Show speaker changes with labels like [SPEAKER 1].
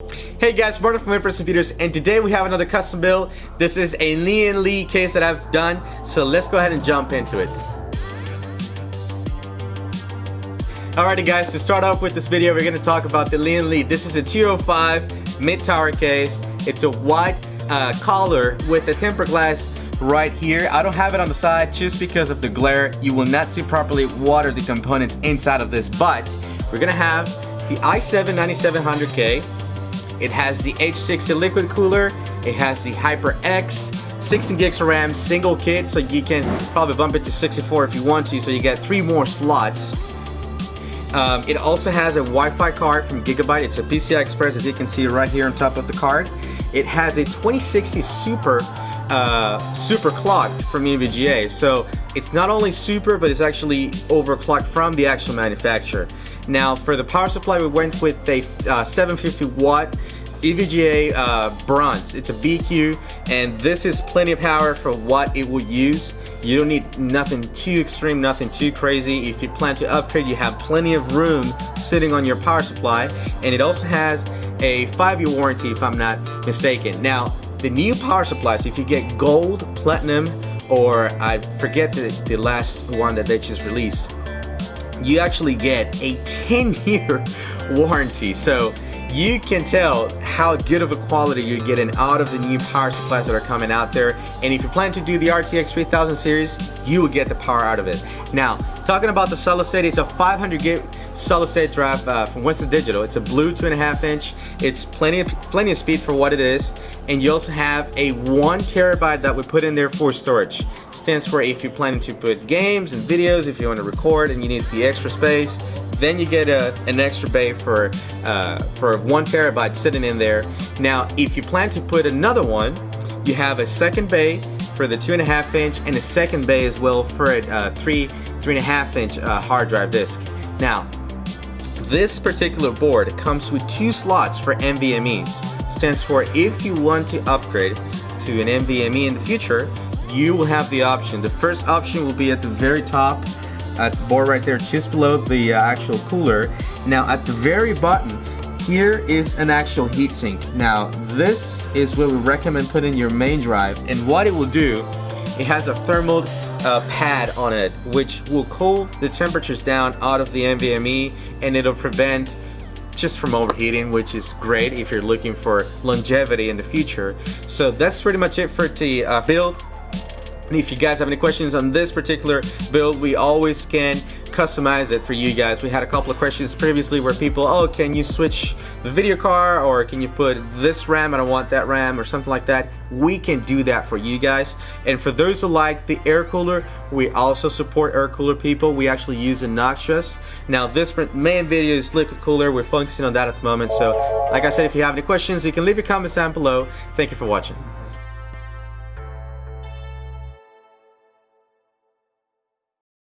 [SPEAKER 1] Hey guys, Martin from in-person computers, and today we have another custom build. This is a Lian Li case that I've done, so let's go ahead and jump into it. Alrighty guys, to start off with this video, we're going to talk about the Lian Li. This is a 205 mid-tower case. It's a white collar with a tempered glass right here. I don't have it on the side just because of the glare. You will not see properly what are the components inside of this, but we're going to have the i7-9700K. It has the H60 Liquid Cooler. It has the HyperX, 16 gigs of RAM, single kit, so you can probably bump it to 64 if you want to, so you get 3 more slots. It also has a Wi-Fi card from Gigabyte. It's a PCI Express, as you can see right here on top of the card. It has a 2060 super clock from EVGA, so it's not only super, but it's actually overclocked from the actual manufacturer. Now for the power supply, we went with a 750 watt EVGA bronze. It's a BQ, and this is plenty of power for what it will use. You don't need nothing too extreme, nothing too crazy. If you plan to upgrade, you have plenty of room sitting on your power supply, and it also has a 5-year warranty if I'm not mistaken. Now the new power supplies, if you get gold, platinum, or I forget the last one that they just released, you actually get a 10-year warranty, so you can tell how good of a quality you're getting out of the new power supplies that are coming out there. And if you plan to do the RTX 3000 series, you will get the power out of it. Now, talking about the solid state, it's a 500 gig solid state drive from Western Digital. It's a blue 2.5 inch. It's plenty of speed for what it is. And you also have a 1 terabyte that we put in there for storage. Stands for if you're planning to put games and videos, if you want to record and you need the extra space, then you get an extra bay for 1 terabyte sitting in there. Now, if you plan to put another one, you have a second bay for the 2.5 inch and a second bay as well for a 3.5 inch hard drive disk. Now, this particular board comes with 2 slots for NVMEs. Stands for if you want to upgrade to an NVMe in the future, you will have the option. The first option will be at the very top, at the board right there, just below the actual cooler. Now at the very bottom, here is an actual heatsink. Now this is what we recommend putting in your main drive, and what it will do, it has a thermal pad on it, which will cool the temperatures down out of the NVMe, and it'll prevent just from overheating, which is great if you're looking for longevity in the future. So that's pretty much it for the build. And if you guys have any questions on this particular build, we always can customize it for you guys. We had a couple of questions previously where people, oh, can you switch the video card, or can you put this RAM, I don't want that RAM, or something like that. We can do that for you guys. And for those who like the air cooler, we also support air cooler people. We actually use a Noxious. Now this main video is liquid cooler. We're focusing on that at the moment. So like I said, if you have any questions, you can leave your comments down below. Thank you for watching.